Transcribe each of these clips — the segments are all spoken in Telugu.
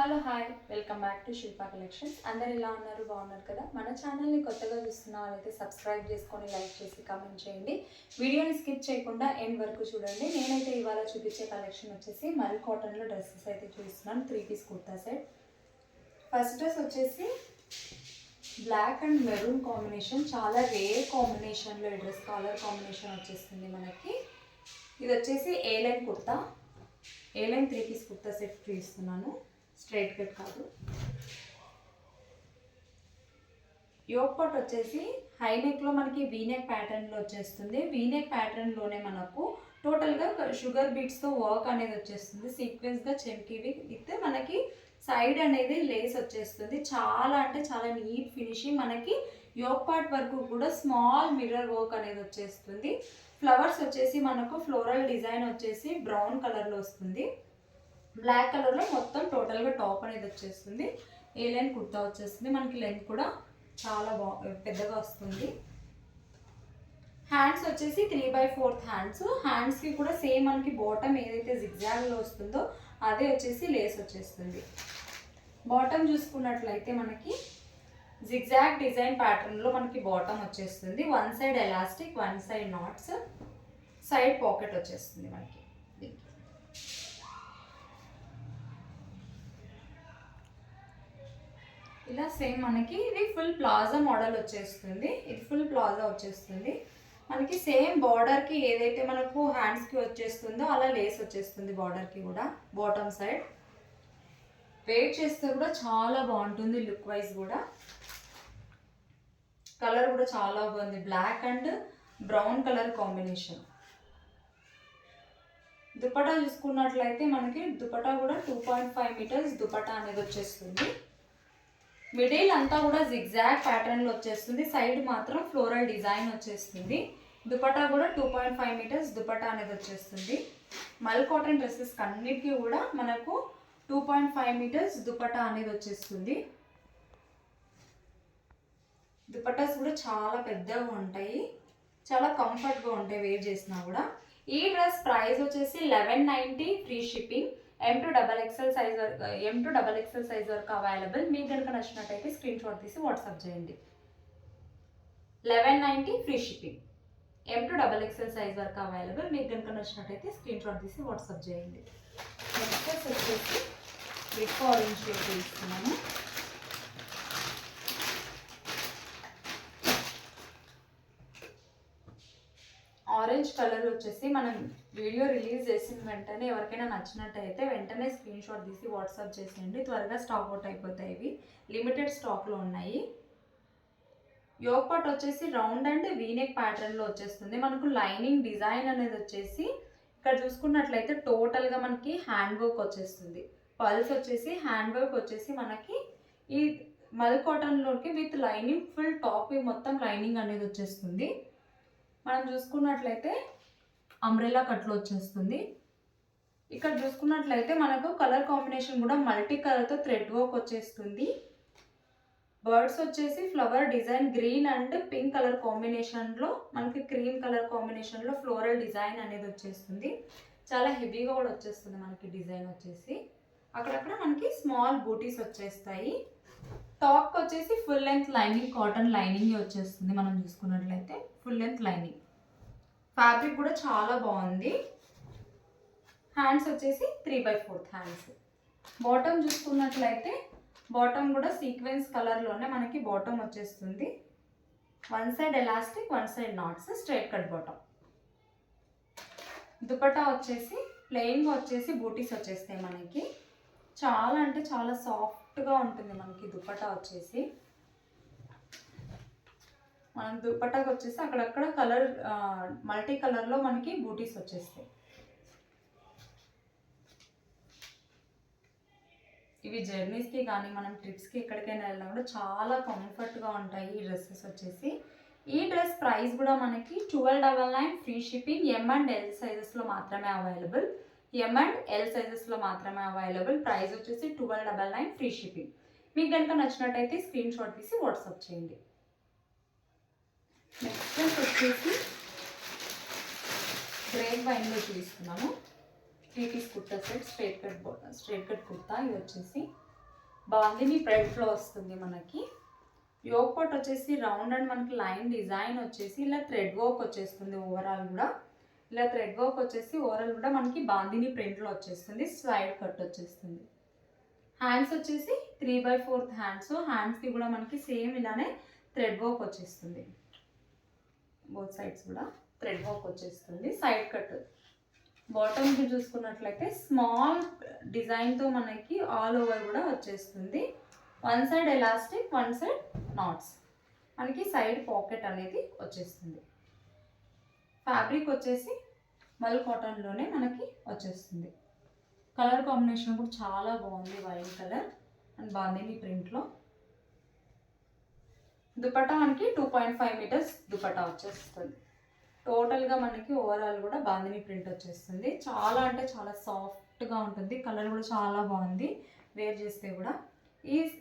Hello hi welcome back to Shilpa collections. అందరు ఎలా ఉన్నారు? బాగున్నారు కదా? మన ఛానల్ని కొత్తగా చూస్తున్న వాళ్ళైతే సబ్స్క్రైబ్ చేసుకొని లైక్ చేసి కామెంట్ చేయండి. వీడియోని స్కిప్ చేయకుండా ఎండ్ వరకు చూడండి. నేనైతే ఇవాళ చూపించే కలెక్షన్ వచ్చేసి మల్ కాటన్లో డ్రెస్సెస్ అయితే చూస్తున్నాను. 3 piece kurta set. First dress వచ్చేసి బ్లాక్ అండ్ మెరూన్ కాంబినేషన్, చాలా రేర్ కాంబినేషన్లో ఈ డ్రెస్ కలర్ కాంబినేషన్ వచ్చేస్తుంది మనకి. ఇది వచ్చేసి A line kurta, A line 3 piece kurta set చూపిస్తున్నాను. స్ట్రైట్ కట్ కాదు. యోక్ పాట్ వచ్చేసి హై నెక్లో మనకి వీనెక్ ప్యాటర్న్లో వచ్చేస్తుంది. వీనెక్ ప్యాటర్న్లోనే మనకు టోటల్గా షుగర్ బీట్స్తో వర్క్ అనేది వచ్చేస్తుంది. సీక్వెన్స్గా చెమ్కీవి విత్ మనకి సైడ్ అనేది లేస్ వచ్చేస్తుంది. చాలా అంటే చాలా నీట్ ఫినిషింగ్. మనకి యోక్ పార్ట్ వరకు కూడా స్మాల్ మిర్రర్ వర్క్ అనేది వచ్చేస్తుంది. ఫ్లవర్స్ వచ్చేసి మనకు ఫ్లోరల్ డిజైన్ వచ్చేసి బ్రౌన్ కలర్లో వస్తుంది. బ్లాక్ కలర్లో మొత్తం టోటల్గా టాప్ అనేది వచ్చేస్తుంది. ఏ లైన్ కుర్తా వచ్చేస్తుంది. మనకి లెంత్ కూడా చాలా పెద్దగా వస్తుంది. హ్యాండ్స్ వచ్చేసి 3/4 హ్యాండ్స్. హ్యాండ్స్కి కూడా సేమ్ మనకి బాటమ్ ఏదైతే జిగ్జాగ్లో వస్తుందో అదే వచ్చేసి లేస్ వచ్చేస్తుంది. బాటమ్ చూసుకున్నట్లయితే మనకి జిగ్జాగ్ డిజైన్ ప్యాటర్న్లో మనకి బాటమ్ వచ్చేస్తుంది. One side elastic, one side knots, side pocket వచ్చేస్తుంది మనకి. ఇలా సేమ్ మనకి ఇది ఫుల్ ప్లాజా మోడల్ వచ్చేస్తుంది. ఇది ఫుల్ ప్లాజా వచ్చేస్తుంది. మనకి సేమ్ బార్డర్కి ఏదైతే మనకు హ్యాండ్స్కి వచ్చేస్తుందో అలా లేస్ వచ్చేస్తుంది బార్డర్కి కూడా. బాటమ్ సైడ్ వెయిట్ చేస్తే కూడా చాలా బాగుంటుంది. లుక్ వైజ్ కూడా కలర్ కూడా చాలా బాగుంది. Black and brown colour combination. Dupatta చూసుకున్నట్లయితే మనకి దుపట్టా కూడా 2.5 మీటర్స్ దుపట్టా అనేది వచ్చేస్తుంది. మిడిల్ అంతా కూడా జిగ్జాగ్ ప్యాటర్న్లో వచ్చేస్తుంది. సైడ్ మాత్రం ఫ్లోరల్ డిజైన్ వచ్చేస్తుంది. దుపట్టా కూడా 2.5 మీటర్స్ దుపట్టా అనేది వచ్చేస్తుంది. మల్ కాటన్ డ్రెస్సెస్ అన్నిటికీ కూడా మనకు 2.5 మీటర్స్ దుపట్టా అనేది వచ్చేస్తుంది. దుపట్టాస్ కూడా చాలా పెద్దగా ఉంటాయి, చాలా కంఫర్ట్గా ఉంటాయి వేర్ చేసినా కూడా. ఈ డ్రెస్ ప్రైస్ వచ్చేసి 1190 ఫ్రీ షిప్పింగ్. M2XXL సైజ్ వరకు అవైలబుల్. మీకు కనుక నచ్చినట్టయితే స్క్రీన్ షాట్ తీసి వాట్సాప్ చేయండి. 1190 ఫ్రీ షిప్పింగ్. M2XXL సైజ్ వరకు అవైలబుల్. మీకు కనుక నచ్చినట్టయితే స్క్రీన్ షాట్ తీసి వాట్సాప్ చేయండి. నెక్స్ట్ వచ్చేసి రెడ్ ఆరెంజ్ షేడ్ తీసుకున్నాను. ఆరెంజ్ కలర్ వచ్చేసి మనం వీడియో రిలీజ్ చేసిన వెంటనే ఎవరికైనా నచ్చినట్టయితే వెంటనే స్క్రీన్ షాట్ తీసి వాట్సాప్ చేసేయండి. త్వరగా స్టాక్ అవుట్ అయిపోతాయి. ఇవి లిమిటెడ్ స్టాక్లో ఉన్నాయి. యోక్ పార్ట్ వచ్చేసి రౌండ్ అండ్ వీనెక్ ప్యాటర్న్లో వచ్చేస్తుంది. మనకు లైనింగ్ డిజైన్ అనేది వచ్చేసి ఇక్కడ చూసుకున్నట్లయితే టోటల్గా మనకి హ్యాండ్ వర్క్ వచ్చేస్తుంది. పల్స్ వచ్చేసి హ్యాండ్ వర్క్ వచ్చేసి మనకి ఈ మల్ కాటన్లోకి విత్ లైనింగ్ ఫుల్ టాప్ మొత్తం లైనింగ్ అనేది వచ్చేస్తుంది. మనం చూసుకున్నట్లయితే అంబ్రెల్లా కట్లో వచ్చేస్తుంది. ఇక్కడ చూసుకున్నట్లయితే మనకు కలర్ కాంబినేషన్ కూడా మల్టీ కలర్తో థ్రెడ్ వర్క్ వచ్చేస్తుంది. బర్డ్స్ వచ్చేసి flower design green and pink colour కాంబినేషన్లో మనకి క్రీమ్ కలర్ కాంబినేషన్లో ఫ్లోరల్ డిజైన్ అనేది వచ్చేస్తుంది. చాలా హెవీగా కూడా వచ్చేస్తుంది మనకి డిజైన్ వచ్చేసి. అక్కడక్కడ మనకి స్మాల్ బూటీస్ వచ్చేస్తాయి. టాప్కి వచ్చేసి full length lining, cotton lining వచ్చేస్తుంది. మనం చూసుకున్నట్లయితే ఫుల్ లెంత్ లైనింగ్. ఫ్యాబ్రిక్ కూడా చాలా బాగుంది. హ్యాండ్స్ వచ్చేసి 3/4 హ్యాండ్స్. బాటమ్ చూసుకున్నట్లయితే బాటమ్ కూడా సీక్వెన్స్ కలర్లోనే మనకి బాటమ్ వచ్చేస్తుంది. One side elastic, one side knots, straight cut bottom. Dupatta వచ్చేసి ప్లెయిన్గా వచ్చేసి బూటీస్ వచ్చేస్తాయి మనకి. చాలా అంటే చాలా సాఫ్ట్గా ఉంటుంది మనకి దుపట్టా వచ్చేసి. మన దుపట్టాకి వచ్చేసి అక్కడక్కడ కలర్ మల్టీ కలర్లో మనకి బూటీస్ వచ్చేస్తాయి. ఇవి జర్నీస్కి కానీ మనం ట్రిప్స్కి ఎక్కడికైనా వెళ్ళినా కూడా చాలా కంఫర్ట్గా ఉంటాయి ఈ డ్రెస్సెస్ వచ్చేసి. ఈ డ్రెస్ ప్రైస్ కూడా మనకి 1299 ఫ్రీ షిప్పింగ్. M&L సైజెస్లో మాత్రమే అవైలబుల్. M&L సైజెస్లో మాత్రమే అవైలబుల్. ప్రైస్ వచ్చేసి 1299 ఫ్రీ షిప్పింగ్. మీకు కనుక నచ్చినట్టయితే స్క్రీన్ షాట్ తీసి వాట్సాప్ చేయండి. నెక్స్ట్ వచ్చేసి గ్రేప్ వైన్లో చూపిస్తున్నాను. 3 piece kurta set, straight cut kurta. ఇది వచ్చేసి బాందిని ప్రింట్లో వస్తుంది మనకి. యోగ్ పార్ట్ వచ్చేసి రౌండ్ అండ్ మనకి లైన్ డిజైన్ వచ్చేసి ఇలా థ్రెడ్ వర్క్ వచ్చేస్తుంది. ఓవరాల్ కూడా ఇలా థ్రెడ్ వర్క్ వచ్చేసి ఓవరాల్ కూడా మనకి బాందిని ప్రింట్లో వచ్చేస్తుంది. సైడ్ కట్ వచ్చేస్తుంది. హ్యాండ్స్ వచ్చేసి 3/4 హ్యాండ్స్. హ్యాండ్స్కి కూడా మనకి సేమ్ ఇలానే థ్రెడ్ వర్క్ వచ్చేస్తుంది. బోత్ సైడ్స్ కూడా థ్రెడ్ వర్క్ వచ్చేస్తుంది. Side cut. బాటమ్కి చూసుకున్నట్లయితే స్మాల్ డిజైన్తో మనకి ఆల్ ఓవర్ కూడా వచ్చేస్తుంది. One side elastic, one side knots. మనకి సైడ్ పాకెట్ అనేది వచ్చేస్తుంది. ఫ్యాబ్రిక్ వచ్చేసి మల్ కాటన్లోనే మనకి వచ్చేస్తుంది. కలర్ కాంబినేషన్ కూడా చాలా బాగుంది. వైట్ కలర్ అండ్ బాందిని ప్రింట్లో. దుపట్టా మనకి 2.5 మీటర్స్ దుపట్టా వచ్చేస్తుంది. టోటల్గా మనకి ఓవరాల్ కూడా బాందిని ప్రింట్ వచ్చేస్తుంది. చాలా అంటే చాలా సాఫ్ట్గా ఉంటుంది. కలర్ కూడా చాలా బాగుంది వేర్ చేస్తే కూడా.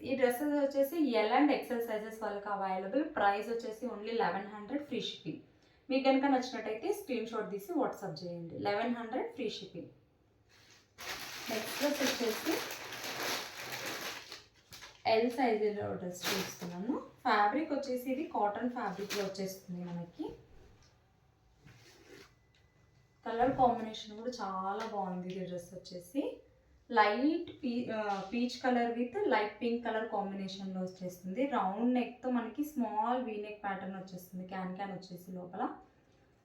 ఈ డ్రెస్సెస్ వచ్చేసి ఎల్ అండ్ ఎక్సెల్ సైజెస్ వాళ్ళకి అవైలబుల్. ప్రైస్ వచ్చేసి ఓన్లీ 1100 ఫ్రీ షిప్పింగ్. మీకు కనుక నచ్చినట్టయితే స్క్రీన్ షాట్ తీసి వాట్సాప్ చేయండి. 1100 ఫ్రీ షిప్పింగ్. నెక్స్ట్ డ్రెస్ వచ్చేసి ఎల్ సైజులో డ్రెస్ చూస్తున్నాను. ఫ్యాబ్రిక్ వచ్చేసి ఇది కాటన్ ఫ్యాబ్రిక్లో వచ్చేస్తుంది మనకి. కలర్ కాంబినేషన్ కూడా చాలా బాగుంది. ఇది డ్రెస్ వచ్చేసి light peach colour with light pink colour కాంబినేషన్లో వచ్చేస్తుంది. రౌండ్ నెక్తో మనకి స్మాల్ వీ నెక్ ప్యాటర్న్ వచ్చేస్తుంది. క్యాన్ వచ్చేసి లోపల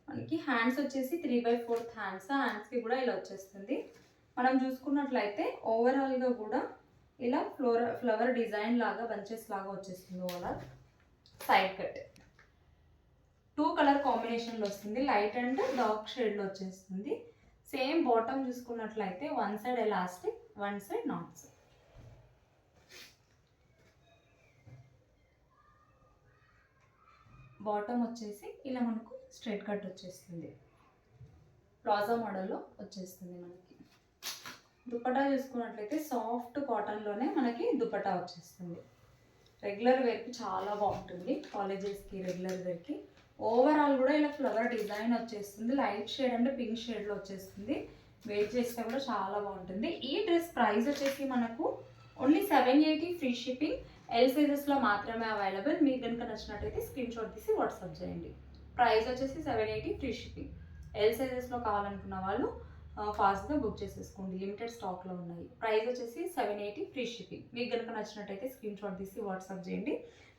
మనకి హ్యాండ్స్ వచ్చేసి 3/4 హ్యాండ్స్. హ్యాండ్స్కి కూడా ఇలా వచ్చేస్తుంది. మనం చూసుకున్నట్లయితే ఓవరాల్గా కూడా ఇలా ఫ్లవర్ డిజైన్ లాగా బంచెస్ లాగా వచ్చేస్తుంది. ఓవరాల్ సైడ్ కట్ 2 కలర్ కాంబినేషన్లో వస్తుంది. లైట్ అండ్ డార్క్ షేడ్లో వచ్చేస్తుంది. సేమ్ బాటమ్ చూసుకున్నట్లయితే one side elastic, one side knots. Bottom వచ్చేసి ఇలా మనకు స్ట్రైట్ కట్ వచ్చేస్తుంది. ప్లాజా మోడల్లో వచ్చేస్తుంది మనకి. దుపట్టా చూసుకున్నట్లయితే సాఫ్ట్ కాటన్లోనే మనకి దుపట్టా వచ్చేస్తుంది. రెగ్యులర్ వేర్కి చాలా బాగుంటుంది. కాలేజెస్కి రెగ్యులర్ వేర్కి. ఓవరాల్ కూడా ఇలా ఫ్లవర్ డిజైన్ వచ్చేస్తుంది. లైట్ షేడ్ అండ్ పింక్ షేడ్లో వచ్చేస్తుంది. వేర్ చేస్తే కూడా చాలా బాగుంటుంది. ఈ డ్రెస్ ప్రైస్ వచ్చేసి మనకు ఓన్లీ 780 ఫ్రీ షిప్పింగ్. ఎల్ సైజెస్లో మాత్రమే అవైలబుల్. మీకు కనుక నచ్చినట్టయితే స్క్రీన్ షాట్ తీసి వాట్సాప్ చేయండి. ప్రైస్ వచ్చేసి 780 ఫ్రీ షిప్పింగ్. ఎల్ సైజెస్లో కావాలనుకున్న వాళ్ళు ఫాస్ట్గా బుక్ చేసేసుకోండి. లిమిటెడ్ స్టాక్లో ఉన్నాయి. ప్రైస్ వచ్చేసి 780 ఫ్రీ షిప్పింగ్. మీకు కనుక నచ్చినట్టయితే స్క్రీన్ షాట్ తీసి వాట్సాప్ చేయండి.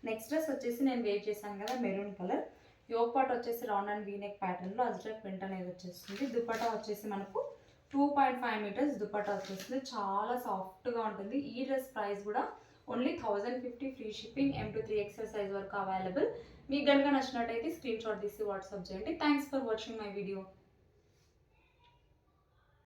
నెక్స్ట్ డ్రెస్ వచ్చేసి నేను వేర్ చేశాను కదా మెరూన్ కలర్. యోగ్ పార్ట్ వచ్చేసి రౌండ్ అండ్ వీనెక్ ప్యాటర్న్లో అజ్రక్ ప్రింట్ అనేది వచ్చేస్తుంది. దుపట్టా వచ్చేసి మనకు 2.5 మీటర్స్ దుపట్టా వచ్చేస్తుంది. చాలా సాఫ్ట్గా ఉంటుంది. ఈ డ్రెస్ ప్రైస్ కూడా only 1050 free shipping. M2-3XL size వరకు అవైలబుల్. మీకు కనుక నచ్చినట్టయితే స్క్రీన్ షాట్ తీసి వాట్సాప్ చేయండి. Thanks for watching my video.